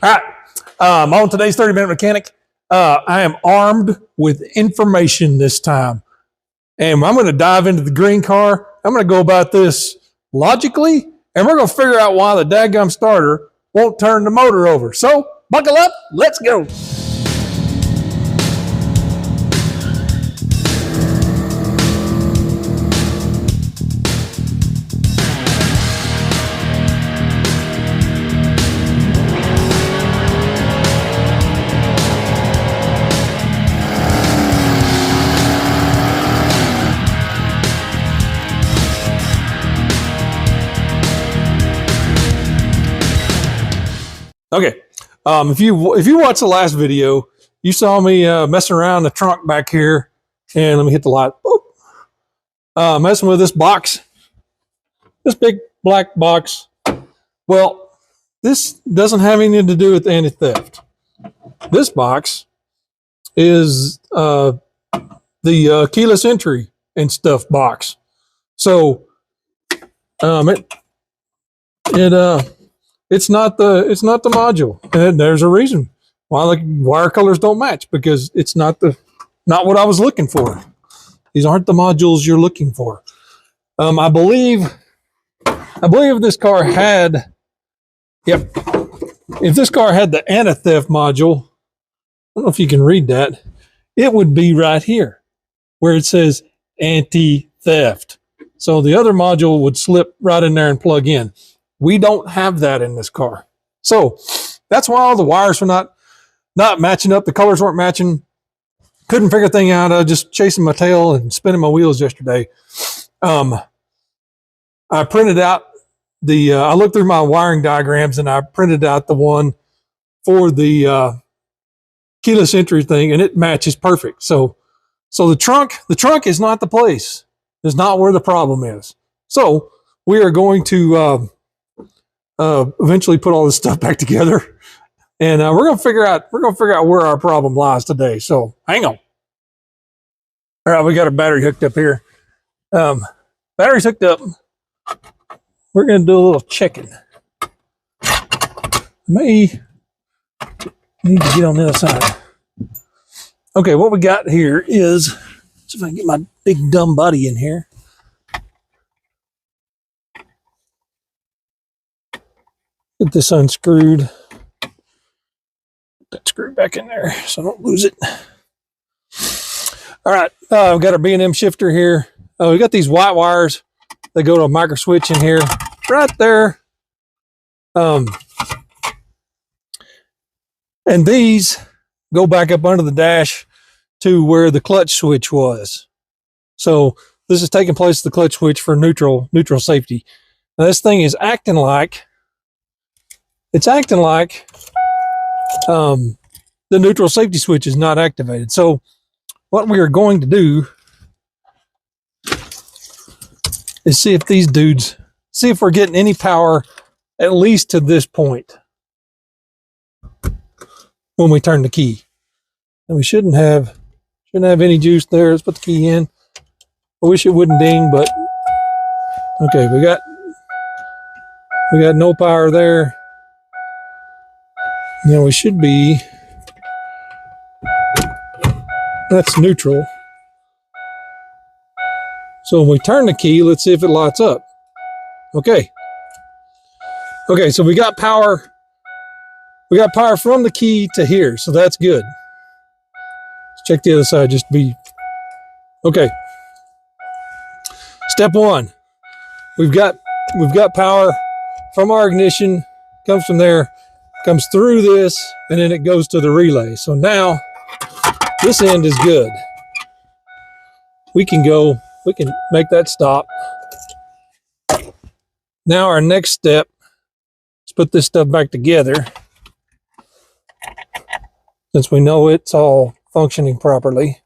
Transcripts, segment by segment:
All right, on today's 30-minute mechanic, I am armed with information this time. And I'm going to dive into the green car. I'm going to go about this logically, and we're going to figure out why the daggum starter won't turn the motor over. So, buckle up, let's go. Okay, if you watched the last video, you saw me messing around the trunk back here, and let me hit the light. Messing with this box, this big black box. Well, this doesn't have anything to do with anti-theft. This box is the keyless entry and stuff box. So it's not the module, and there's a reason why the wire colors don't match, because it's not what I was looking for. These aren't the modules you're looking for. I believe this car had, if this car had the anti-theft module, I don't know if you can read that, it would be right here where it says anti-theft. So the other module would slip right in there and plug in. We don't have that in this car. So that's why all the wires were not matching up. The colors weren't matching. Couldn't figure a thing out. I was just chasing my tail and spinning my wheels yesterday. I printed out I looked through my wiring diagrams, and I printed out the one for the keyless entry thing, and it matches perfect. So the trunk is not the place. It's not where the problem is. So we are going to eventually put all this stuff back together, and we're gonna figure out where our problem lies today. So hang on. All right, we got a battery hooked up here. Battery's hooked up. We're gonna do a little checking. May need to get on the other side. Okay, what we got here is, see if I can get my big dumb body in here. Get this unscrewed. Put that screw back in there so I don't lose it. All right, we've got our B&M shifter here. We got these white wires that go to a micro switch in here, right there. And these go back up under the dash to where the clutch switch was. So this is taking place the clutch switch for neutral safety. Now this thing is acting like the neutral safety switch is not activated. So what we are going to do is see if we're getting any power at least to this point when we turn the key. And we shouldn't have any juice there. Let's put the key in. I wish it wouldn't ding, but okay, we got no power there. Now we should be, that's neutral. So when we turn the key, let's see if it lights up. Okay. Okay, so we got power. We got power from the key to here, so that's good. Let's check the other side just to be, okay. Step one, we've got power from our ignition, comes from there, comes through this, and then it goes to the relay. So now this end is good. We can make that stop. Now our next step is put this stuff back together, since we know it's all functioning properly.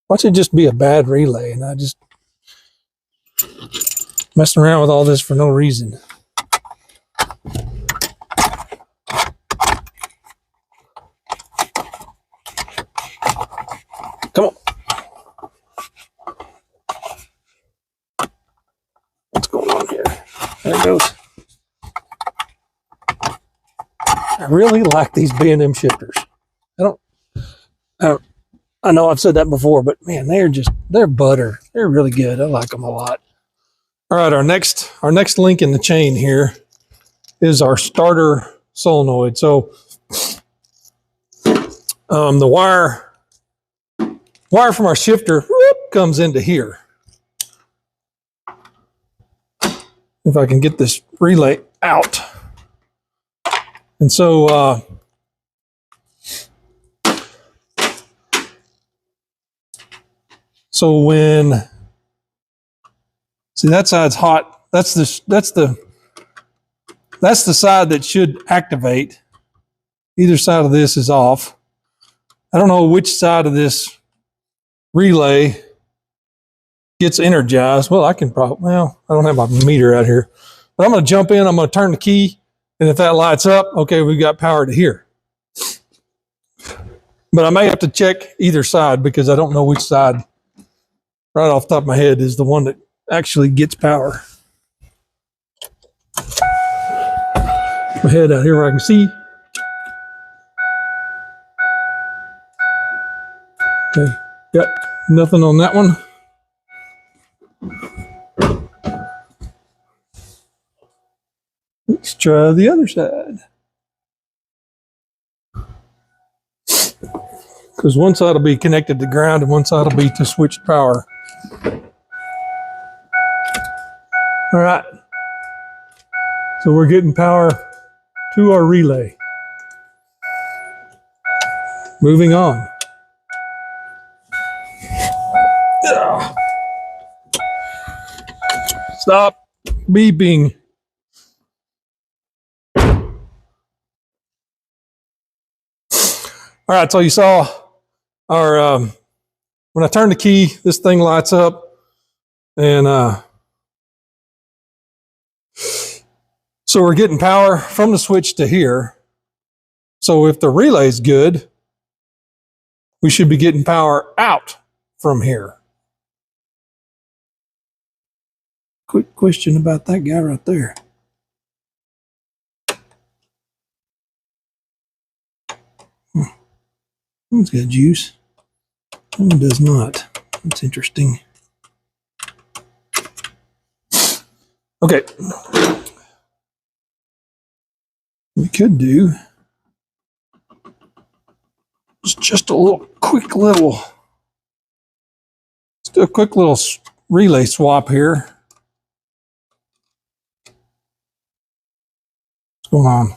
Watch it just be a bad relay, and I just messing around with all this for no reason. Come on. What's going on here? There it goes. I really like these B&M shifters. I know I've said that before, but man, they're butter. They're really good. I like them a lot. All right, our next link in the chain here is our starter solenoid. So the wire from our shifter comes into here. If I can get this relay out. And so when, see, that side's hot. That's the side that should activate. Either side of this is off. I don't know which side of this relay gets energized. Well, I don't have my meter out here, but I'm going to jump in. I'm going to turn the key, and if that lights up, okay, we've got power to here. But I may have to check either side because I don't know which side right off the top of my head is the one that actually gets power. My head out here where I can see. Okay, yep, nothing on that one. Let's try the other side. Because one side will be connected to ground and one side will be to switched power. All right. So we're getting power to our relay. Moving on. Stop beeping. All right, so you saw our, when I turn the key, this thing lights up, and so we're getting power from the switch to here. So if the relay's good, we should be getting power out from here. Quick question about that guy right there. One's got juice. One does not. That's interesting. Okay. We could do just a quick little, let's do a quick little relay swap here. What's going on?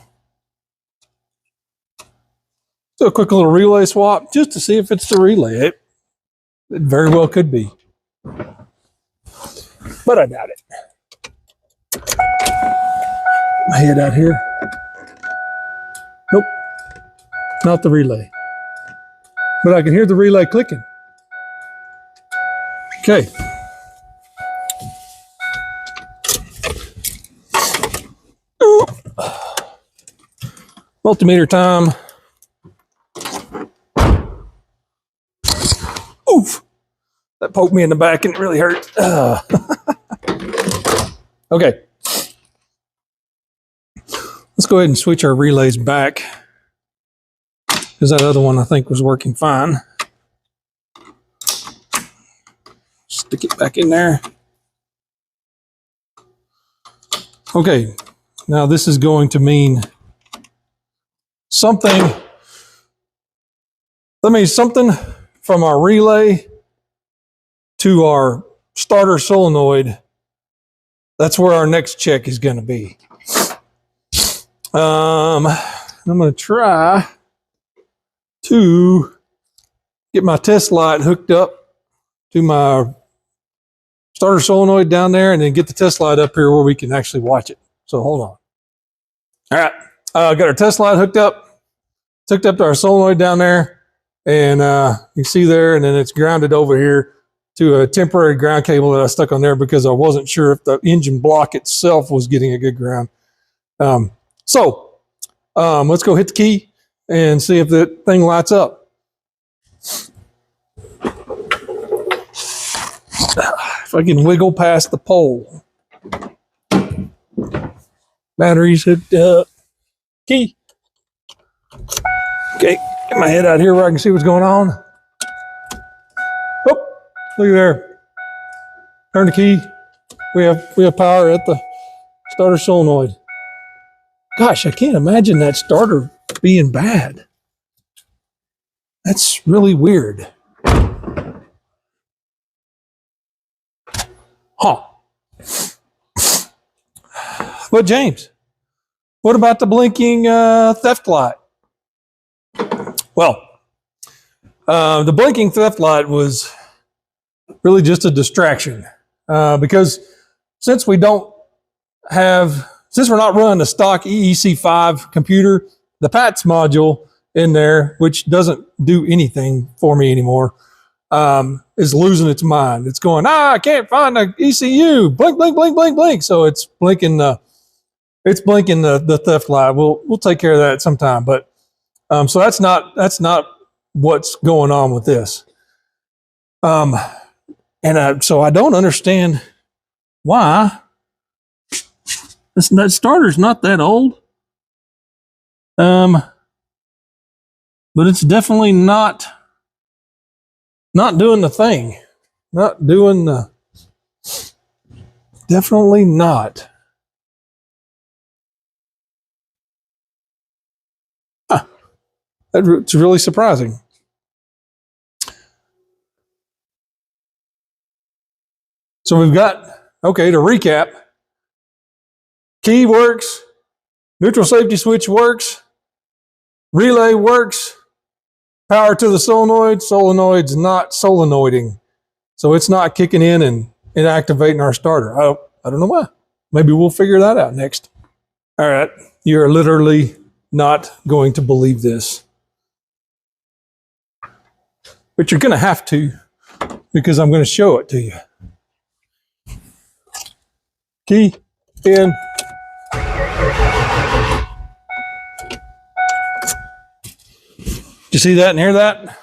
Do a quick little relay swap just to see if it's the relay. It very well could be, but I doubt it. My head out here. Nope, not the relay. But I can hear the relay clicking. Okay. Multimeter time. Oof. That poked me in the back and it really hurt. Okay. Let's go ahead and switch our relays back, because that other one I think was working fine. Stick it back in there. Okay, now this is going to mean something. That means something from our relay to our starter solenoid. That's where our next check is going to be. I'm going to try to get my test light hooked up to my starter solenoid down there, and then get the test light up here where we can actually watch it. So hold on. All right, got our test light hooked up. It's hooked up to our solenoid down there, and you can see there, and then it's grounded over here to a temporary ground cable that I stuck on there because I wasn't sure if the engine block itself was getting a good ground. Let's go hit the key and see if the thing lights up. If I can wiggle past the pole. Batteries hooked up. Key. Okay, get my head out here where I can see what's going on. Oh, look there. Turn the key. We have power at the starter solenoid. Gosh, I can't imagine that starter being bad. That's really weird. Huh. But James, what about the blinking theft light? Well, the blinking theft light was really just a distraction because since we're not running a stock EEC5 computer, the PATS module in there, which doesn't do anything for me anymore, is losing its mind. It's going, I can't find the ECU. Blink, blink, blink, blink, blink. So it's blinking the theft light. We'll take care of that sometime. But so that's not what's going on with this. So I don't understand why that starter's not that old. But it's definitely not doing the thing. Definitely not. Huh. It's really surprising. So we've got, okay, to recap, key works, neutral safety switch works, relay works, power to the solenoid, solenoid's not solenoiding. So it's not kicking in and activating our starter. I don't know why. Maybe we'll figure that out next. All right, you're literally not going to believe this. But you're going to have to, because I'm going to show it to you. Key in. You see that and hear that?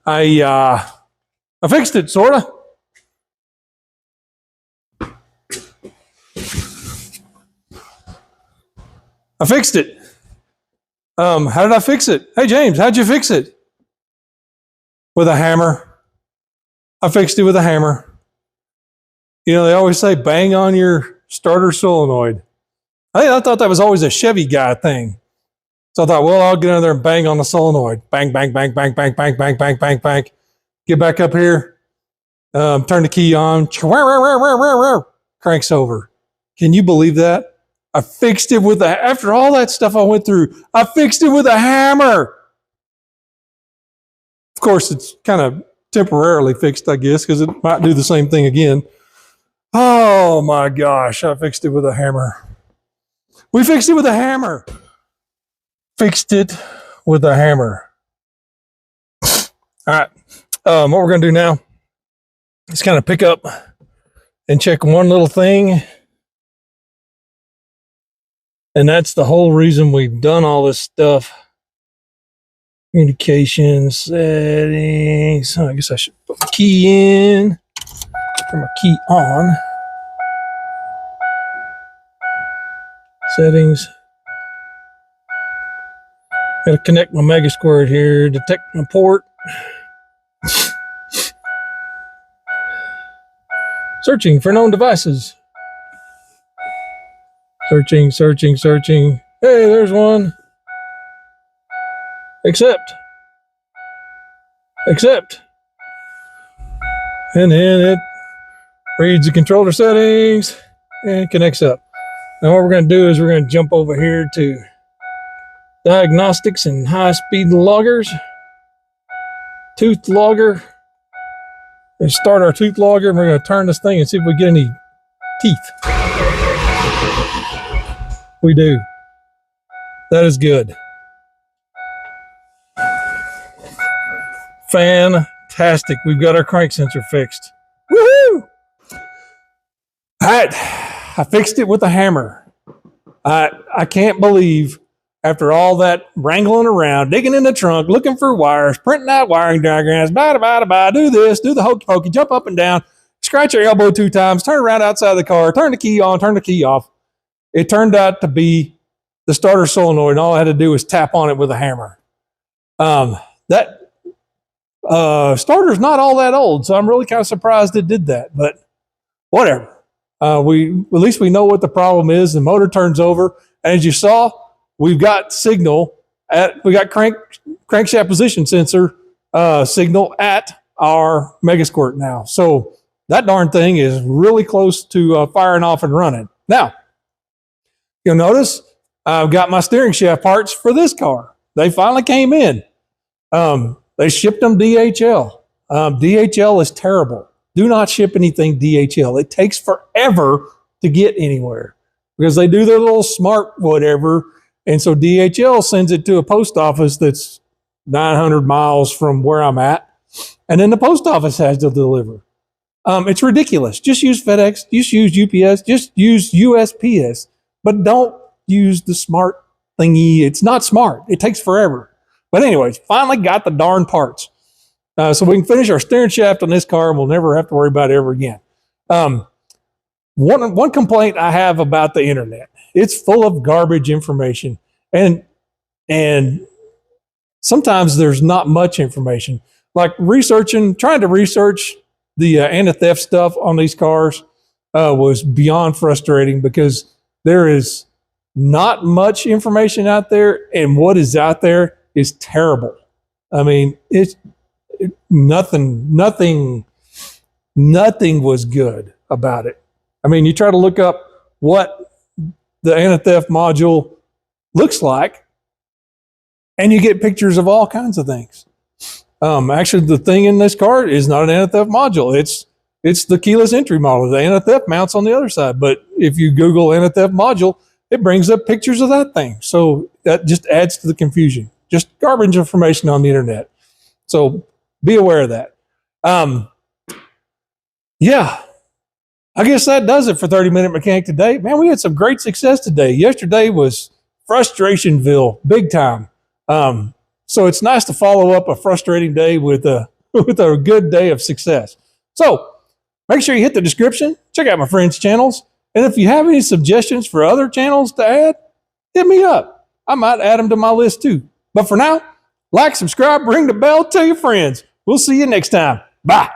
I fixed it, sorta. I fixed it. How did I fix it? Hey James, how'd you fix it? With a hammer. I fixed it with a hammer. You know, they always say bang on your starter solenoid. I thought that was always a Chevy guy thing. So I thought, well, I'll get in there and bang on the solenoid. Bang, bang, bang, bang, bang, bang, bang, bang, bang, bang. Get back up here. Turn the key on. Cranks over. Can you believe that? I fixed it with after all that stuff I went through, I fixed it with a hammer. Of course, it's kind of temporarily fixed, I guess, because it might do the same thing again. Oh my gosh, I fixed it with a hammer. We fixed it with a hammer. Fixed it with a hammer. All right, what we're going to do now is kind of pick up and check one little thing. And that's the whole reason we've done all this stuff. Communication settings. I guess I should put my key in. Turn my key on. Settings. Got to connect my mega squirt here. Detect my port. Searching for known devices. Searching, searching, searching. Hey, there's one. Accept. Accept. And then it reads the controller settings and connects up. Now what we're going to do is we're going to jump over here to Diagnostics and high-speed loggers. Tooth logger. And start our tooth logger, and we're going to turn this thing and see if we get any teeth. We do. That is good. Fantastic. We've got our crank sensor fixed. Woohoo! All right. I fixed it with a hammer. I can't believe after all that wrangling around, digging in the trunk, looking for wires, printing out wiring diagrams, do this, do the hokey pokey, jump up and down, scratch your elbow 2 times, turn around outside the car, turn the key on, turn the key off. It turned out to be the starter solenoid, and all I had to do was tap on it with a hammer. That starter's not all that old, so I'm really kind of surprised it did that, but whatever. At least we know what the problem is. The motor turns over, and as you saw, we've got signal we got crankshaft position sensor signal at our Mega Squirt now. So that darn thing is really close to firing off and running. Now, you'll notice I've got my steering shaft parts for this car. They finally came in. They shipped them DHL. DHL is terrible. Do not ship anything DHL. It takes forever to get anywhere because they do their little smart whatever. And so DHL sends it to a post office that's 900 miles from where I'm at. And then the post office has to deliver. It's ridiculous. Just use FedEx, just use UPS, just use USPS, but don't use the smart thingy. It's not smart. It takes forever. But anyways, finally got the darn parts. So we can finish our steering shaft on this car and we'll never have to worry about it ever again. One complaint I have about the internet, it's full of garbage information. And sometimes there's not much information. Like trying to research the anti-theft stuff on these cars was beyond frustrating because there is not much information out there, and what is out there is terrible. I mean, nothing was good about it. I mean, you try to look up what the anti-theft module looks like, and you get pictures of all kinds of things. Actually, the thing in this car is not an anti-theft module. It's the keyless entry model. The anti-theft mounts on the other side. But if you Google anti-theft module, it brings up pictures of that thing. So that just adds to the confusion. Just garbage information on the internet. So be aware of that. Yeah, I guess that does it for 30-Minute Mechanic today. Man, we had some great success today. Yesterday was Frustrationville, big time. So it's nice to follow up a frustrating day with a good day of success. So make sure you hit the description, check out my friends' channels, and if you have any suggestions for other channels to add, hit me up. I might add them to my list too. But for now, like, subscribe, ring the bell, tell your friends. We'll see you next time. Bye.